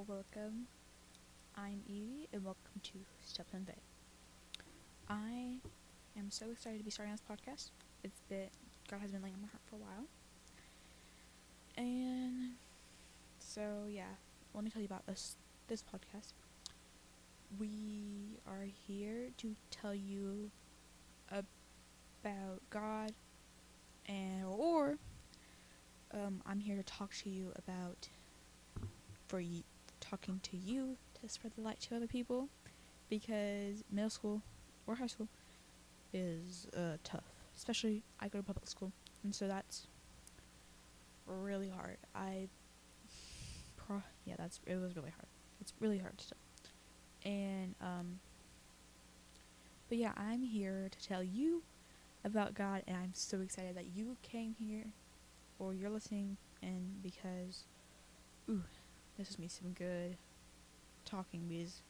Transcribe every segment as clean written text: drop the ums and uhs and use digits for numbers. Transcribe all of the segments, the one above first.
Welcome. I'm Evie, and welcome to Steps in Faith. I am so excited to be starting this podcast. God has been laying on my heart for a while, and so let me tell you about this podcast. We are here to tell you about God, or I'm here to talk to you about talking to you to spread the light to other people, because middle school or high school is tough. Especially I go to public school, and so that's really hard. It was really hard. It's really hard still. And but yeah, I'm here to tell you about God, and I'm so excited that you came here or you're listening, and because this is me some good talking, because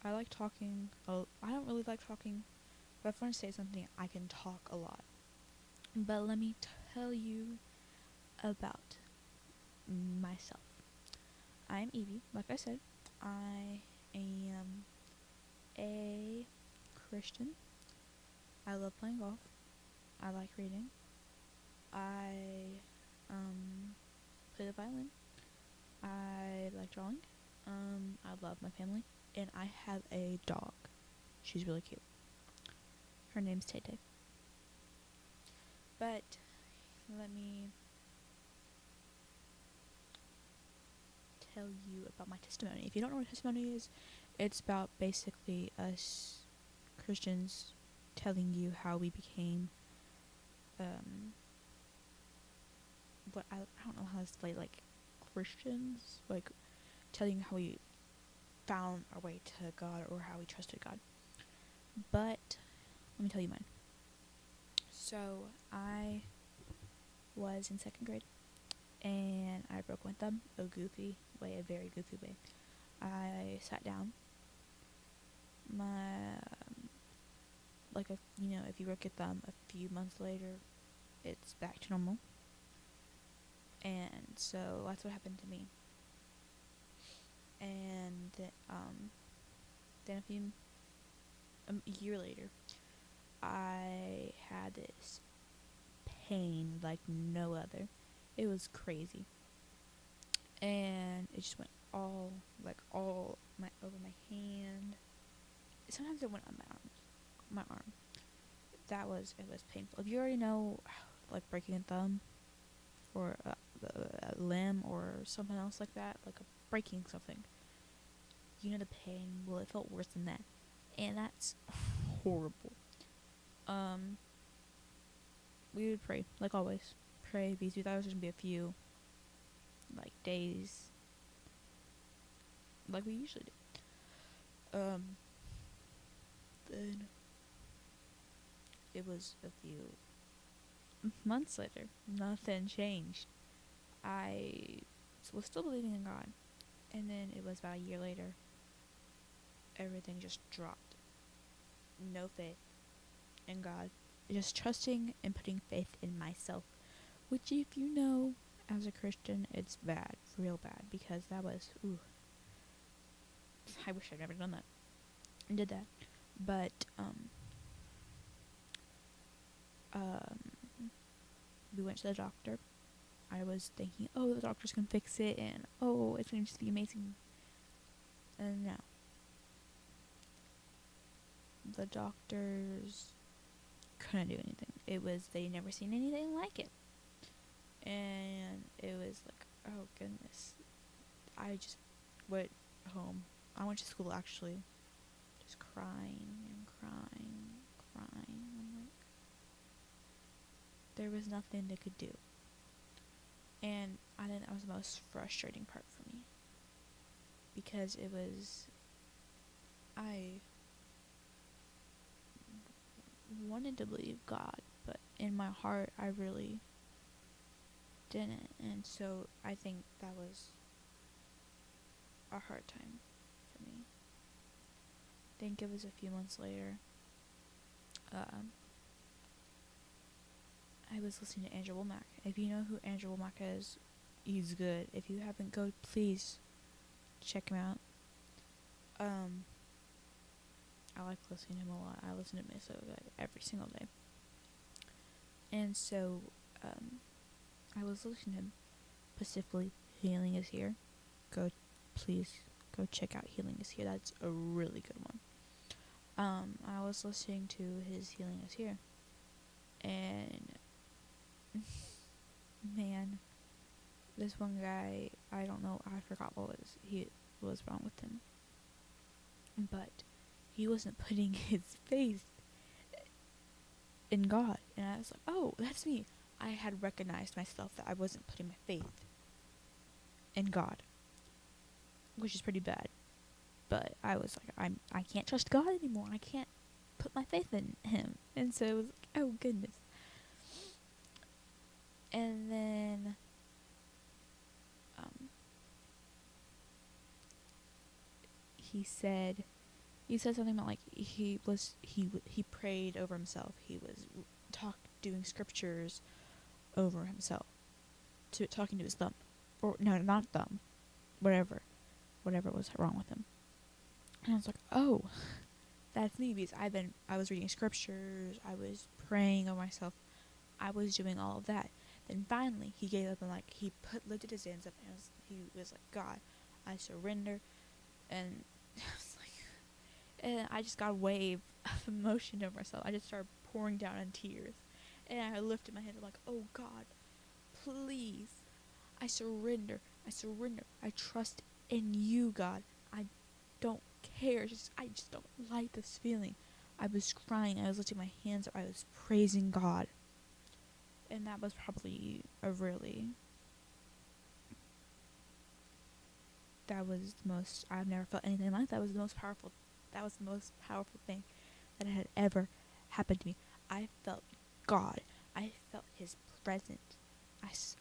I like talking. I don't really like talking, but if I want to say something, I can talk a lot. But let me tell you about myself. I'm Evie. Like I said, I am a Christian. I love playing golf. I like reading. I play the violin. I like drawing. I love my family, and I have a dog. She's really cute. Her name's Tay Tay. But let me tell you about my testimony. If you don't know what a testimony is, it's about basically us Christians telling you how we became what I don't know how to explain, like, Christians, like telling you how we found our way to God or how we trusted God. But let me tell you mine. So I was in second grade, and I broke my thumb a very goofy way. I sat down. My if you broke your thumb a few months later, it's back to normal. And so that's what happened to me. And then a year later, I had this pain like no other. It was crazy, and it just went all over my hand. Sometimes it went on my arm. It was painful. If you already know, like, breaking a thumb or a limb or something else like that, like breaking something, you know the pain. Well, it felt worse than that, and that's horrible. We would pray, like always. Pray, because we thought it was going to be a few, like, days, like we usually do. Then it was a few months later. Nothing changed. I was still believing in God. And then it was about a year later. Everything just dropped. No faith in God. Just trusting and putting faith in myself. Which, if you know, as a Christian, it's bad. Real bad. Because that was, I wish I'd never done that. And did that. But, we went to the doctor. I was thinking, the doctors can fix it, and it's going to just be amazing. And no. The doctors couldn't do anything. They never seen anything like it. And it was like, oh goodness. I just went home. I went to school, actually, just crying and crying. I'm like, there was nothing they could do. And I think that was the most frustrating part for me, because I wanted to believe God, but in my heart I really didn't. And so I think that was a hard time for me. I think it was a few months later. I was listening to Andrew Womack. If you know who Andrew Womack is, he's good. If you haven't, please check him out. I like listening to him a lot. I listen to him so good every single day. And so, I was listening to him, specifically Healing is Here. Please go check out Healing is Here. That's a really good one. I was listening to his Healing is Here, and man, this one guy, I don't know, I forgot what was wrong with him, but he wasn't putting his faith in God, and I was like, oh, that's me. I had recognized myself that I wasn't putting my faith in God, which is pretty bad. But I was like, I can't trust God anymore. I can't put my faith in Him, and so it was like, oh goodness. And then, he said something about like he prayed over himself. He was doing scriptures over himself, talking to his thumb, or no, not thumb, whatever was wrong with him. And I was like, oh, that's me, because I was reading scriptures, I was praying over myself, I was doing all of that. Then finally he gave up and like he lifted his hands up and he was like, God, I surrender. And I was like, and I just got a wave of emotion over myself. I just started pouring down in tears, and I lifted my hand. I'm like, oh God, please, I surrender. I trust in you, God. I don't care. I just don't like this feeling. I was crying. I was lifting my hands up. I was praising God. And that was probably that was the most, I've never felt anything like that. That was the most powerful thing that had ever happened to me. I felt God. I felt His presence.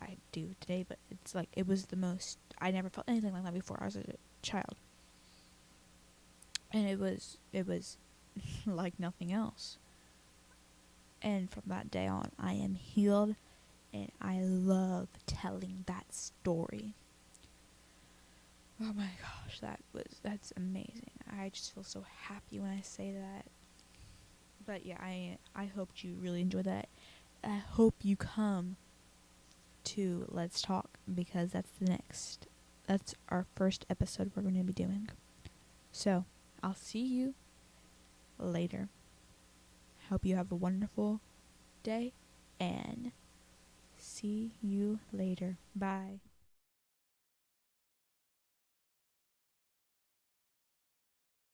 I do today, but it's like, it was the most, I never felt anything like that before. I was a child. And it was like nothing else. And from that day on, I am healed, and I love telling that story. Oh my gosh, that's amazing. I just feel so happy when I say that. But yeah, I hope you really enjoyed that. I hope you come to Let's Talk, because that's our first episode we're going to be doing. So, I'll see you later. Hope you have a wonderful day, and see you later. Bye.